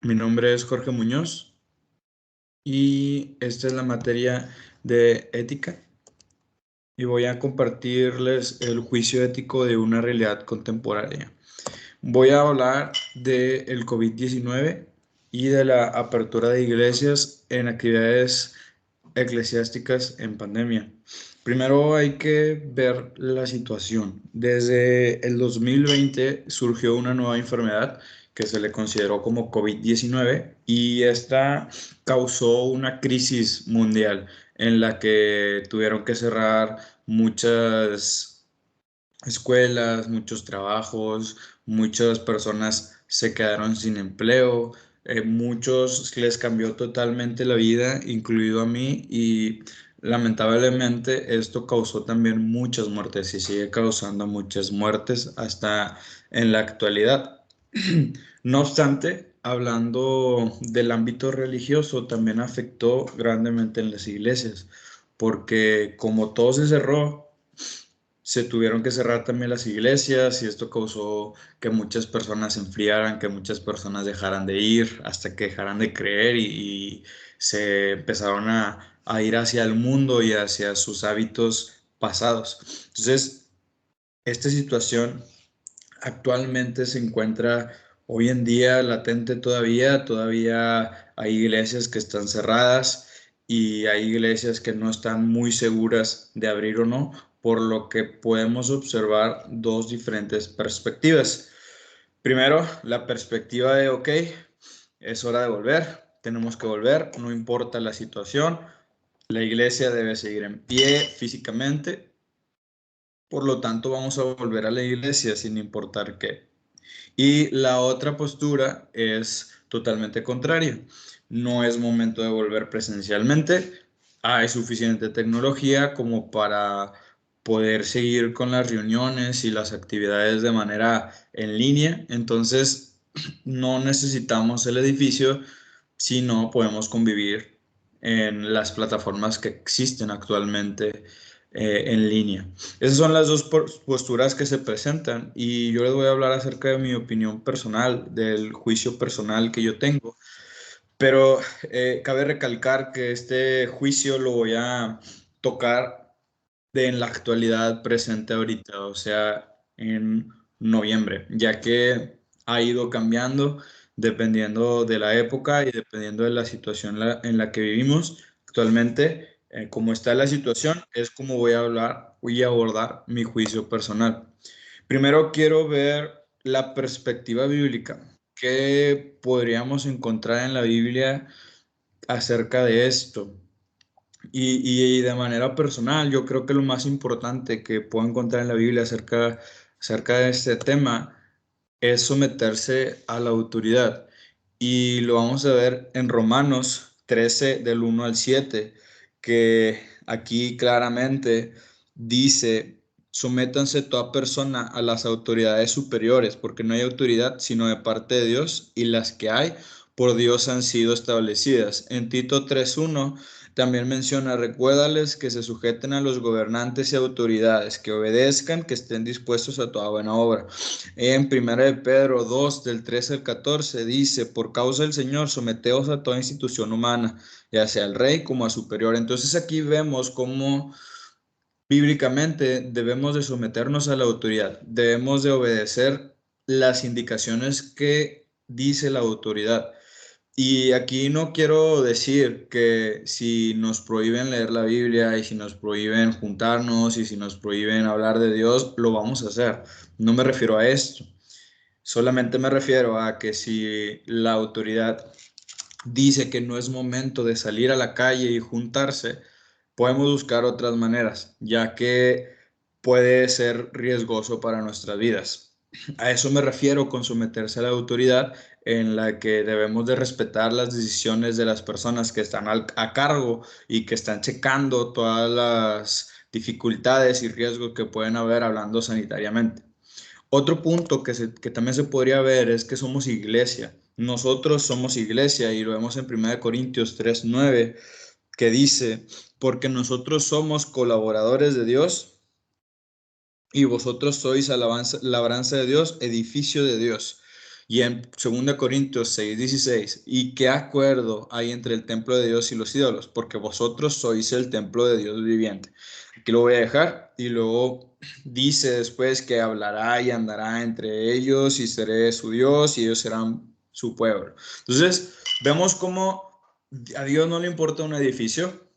Mi nombre es Jorge Muñoz y esta es la materia de ética y voy a compartirles el juicio ético de una realidad contemporánea. Voy a hablar del COVID-19 y de la apertura de iglesias en actividades eclesiásticas en pandemia. Primero hay que ver la situación. Desde el 2020 surgió una nueva enfermedad que se le consideró como COVID-19 y esta causó una crisis mundial en la que tuvieron que cerrar muchas escuelas, muchos trabajos, muchas personas se quedaron sin empleo, muchos les cambió totalmente la vida, incluido a mí, y lamentablemente esto causó también muchas muertes y sigue causando muchas muertes hasta en la actualidad. No obstante, hablando del ámbito religioso, también afectó grandemente en las iglesias, porque como todo se cerró, se tuvieron que cerrar también las iglesias y esto causó que muchas personas se enfriaran, que muchas personas dejaran de ir hasta que dejaran de creer y se empezaron a ir hacia el mundo y hacia sus hábitos pasados. Entonces, esta situación actualmente se encuentra hoy en día latente todavía hay iglesias que están cerradas y hay iglesias que no están muy seguras de abrir o no, por lo que podemos observar dos diferentes perspectivas. Primero, la perspectiva de, ok, es hora de volver, tenemos que volver, no importa la situación, la iglesia debe seguir en pie físicamente, por lo tanto vamos a volver a la iglesia sin importar qué. Y la otra postura es totalmente contraria. No es momento de volver presencialmente. Hay suficiente tecnología como para poder seguir con las reuniones y las actividades de manera en línea. Entonces, no necesitamos el edificio, sino podemos convivir en las plataformas que existen actualmente en línea. Esas son las dos posturas que se presentan y yo les voy a hablar acerca de mi opinión personal, del juicio personal que yo tengo, pero cabe recalcar que este juicio lo voy a tocar en la actualidad presente ahorita, o sea, en noviembre, ya que ha ido cambiando dependiendo de la época y dependiendo de la situación en la que vivimos actualmente. Como está la situación, es como voy a abordar mi juicio personal. Primero quiero ver la perspectiva bíblica. ¿Qué podríamos encontrar en la Biblia acerca de esto? Y de manera personal, yo creo que lo más importante que puedo encontrar en la Biblia acerca de este tema es someterse a la autoridad. Y lo vamos a ver en Romanos 13 del 1 al 7, que aquí claramente dice, sométanse toda persona a las autoridades superiores, porque no hay autoridad sino de parte de Dios, y las que hay por Dios han sido establecidas. En Tito 3:1 también menciona, recuérdales que se sujeten a los gobernantes y autoridades, que obedezcan, que estén dispuestos a toda buena obra. En 1 de Pedro 2 del 13 al 14 dice, por causa del Señor, someteos a toda institución humana, ya sea al rey como a superior. Entonces aquí vemos cómo bíblicamente debemos de someternos a la autoridad, debemos de obedecer las indicaciones que dice la autoridad. Y aquí no quiero decir que si nos prohíben leer la Biblia y si nos prohíben juntarnos y si nos prohíben hablar de Dios, lo vamos a hacer. No me refiero a esto. Solamente me refiero a que si la autoridad dice que no es momento de salir a la calle y juntarse, podemos buscar otras maneras, ya que puede ser riesgoso para nuestras vidas. A eso me refiero con someterse a la autoridad, en la que debemos de respetar las decisiones de las personas que están a cargo y que están checando todas las dificultades y riesgos que pueden haber hablando sanitariamente. Otro punto que también se podría ver es que somos iglesia. Nosotros somos iglesia y lo vemos en 1 Corintios 3:9, que dice, porque nosotros somos colaboradores de Dios y vosotros sois labranza de Dios, edificio de Dios. Y en 2 Corintios 6:16, ¿y qué acuerdo hay entre el templo de Dios y los ídolos? Porque vosotros sois el templo de Dios viviente. Aquí lo voy a dejar y luego dice después que hablará y andará entre ellos y seré su Dios y ellos serán su pueblo. Entonces, vemos cómo a Dios no le importa un edificio,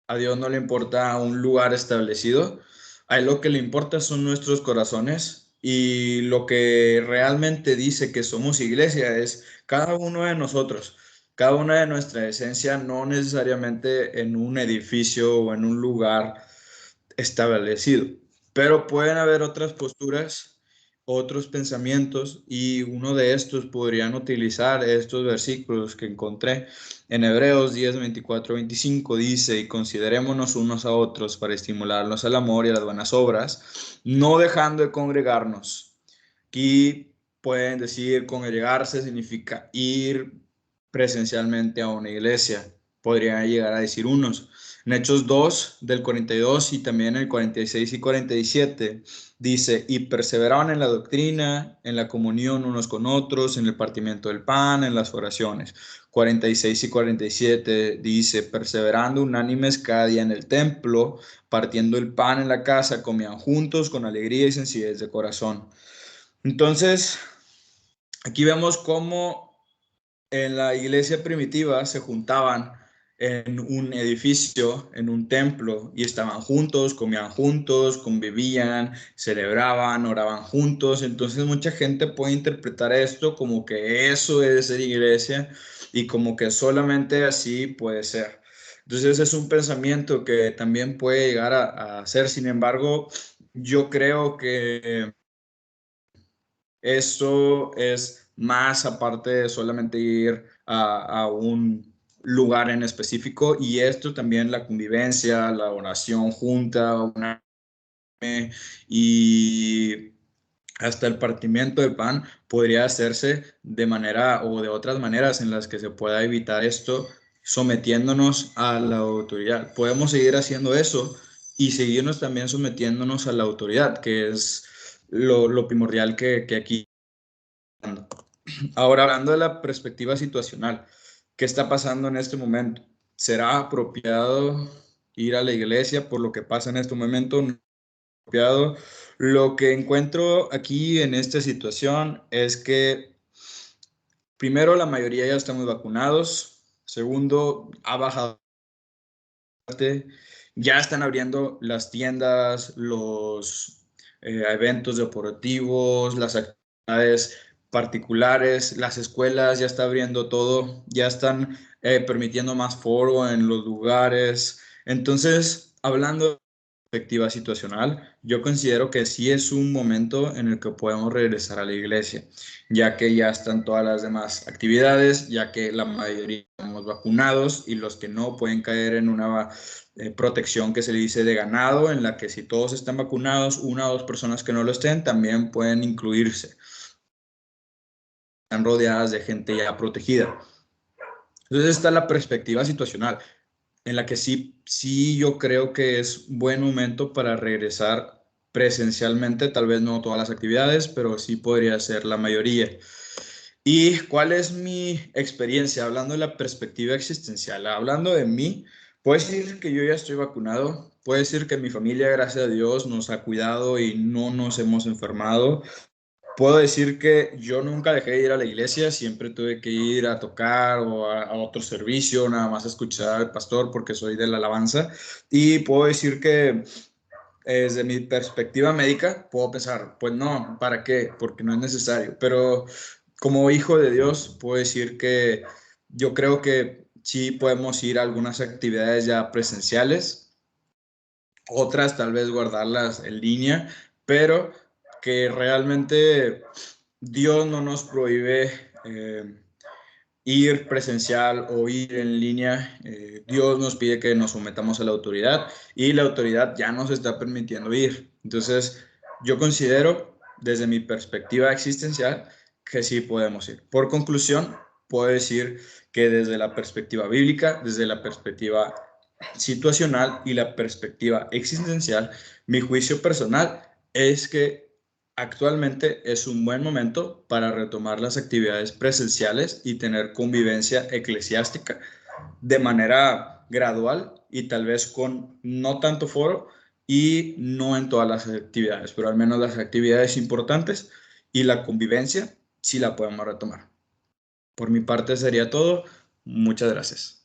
a Dios no le importa un lugar establecido, a Él lo que le importa son nuestros corazones y lo que realmente dice que somos iglesia es cada uno de nosotros, cada una de nuestra esencia, no necesariamente en un edificio o en un lugar establecido. Pero pueden haber otras posturas, otros pensamientos, y uno de estos podrían utilizar estos versículos que encontré en Hebreos 10:24-25. Dice: y considerémonos unos a otros para estimularnos al amor y a las buenas obras, no dejando de congregarnos. Aquí pueden decir congregarse significa ir presencialmente a una iglesia. Podrían llegar a decir unos. En Hechos 2, del 42 y también el 46 y 47, dice: y perseveraban en la doctrina, en la comunión unos con otros, en el partimiento del pan, en las oraciones. 46 y 47 dice: perseverando unánimes cada día en el templo, partiendo el pan en la casa, comían juntos con alegría y sencillez de corazón. Entonces, aquí vemos cómo en la iglesia primitiva se juntaban en un edificio, en un templo, y estaban juntos, comían juntos, convivían, celebraban, oraban juntos. Entonces mucha gente puede interpretar esto como que eso es ser iglesia y como que solamente así puede ser. Entonces es un pensamiento que también puede llegar a ser. Sin embargo, yo creo que eso es más aparte de solamente ir a un lugar en específico, y esto también la convivencia, la oración junta, y hasta el partimiento del pan podría hacerse de manera o de otras maneras en las que se pueda evitar esto, sometiéndonos a la autoridad. Podemos seguir haciendo eso y seguirnos también sometiéndonos a la autoridad, que es lo primordial que aquí. Ahora, hablando de la perspectiva situacional, ¿qué está pasando en este momento? ¿Será apropiado ir a la iglesia por lo que pasa en este momento? ¿No es apropiado? Lo que encuentro aquí en esta situación es que, primero, la mayoría ya estamos vacunados. Segundo, ha bajado, ya están abriendo las tiendas, los eventos deportivos, las actividades particulares, las escuelas, ya está abriendo todo, ya están permitiendo más foro en los lugares. Entonces, hablando de perspectiva situacional, yo considero que sí es un momento en el que podemos regresar a la iglesia, ya que ya están todas las demás actividades, ya que la mayoría estamos vacunados y los que no pueden caer en una protección que se le dice de ganado, en la que si todos están vacunados, una o dos personas que no lo estén también pueden incluirse. Están rodeadas de gente ya protegida. Entonces está la perspectiva situacional, en la que sí yo creo que es buen momento para regresar presencialmente, tal vez no todas las actividades, pero sí podría ser la mayoría. ¿Y cuál es mi experiencia? Hablando de la perspectiva existencial, hablando de mí, puedo decir que yo ya estoy vacunado, puedo decir que mi familia, gracias a Dios, nos ha cuidado y no nos hemos enfermado. Puedo decir que yo nunca dejé de ir a la iglesia, siempre tuve que ir a tocar o a otro servicio, nada más a escuchar al pastor porque soy de la alabanza. Y puedo decir que desde mi perspectiva médica, puedo pensar, pues no, ¿para qué? Porque no es necesario. Pero como hijo de Dios, puedo decir que yo creo que sí podemos ir a algunas actividades ya presenciales, otras tal vez guardarlas en línea, pero que realmente Dios no nos prohíbe ir presencial o ir en línea. Dios nos pide que nos sometamos a la autoridad y la autoridad ya nos está permitiendo ir. Entonces, yo considero, desde mi perspectiva existencial, que sí podemos ir. Por conclusión, puedo decir que desde la perspectiva bíblica, desde la perspectiva situacional y la perspectiva existencial, mi juicio personal es que Actualmente es un buen momento para retomar las actividades presenciales y tener convivencia eclesiástica de manera gradual y tal vez con no tanto foro y no en todas las actividades, pero al menos las actividades importantes y la convivencia sí la podemos retomar. Por mi parte sería todo. Muchas gracias.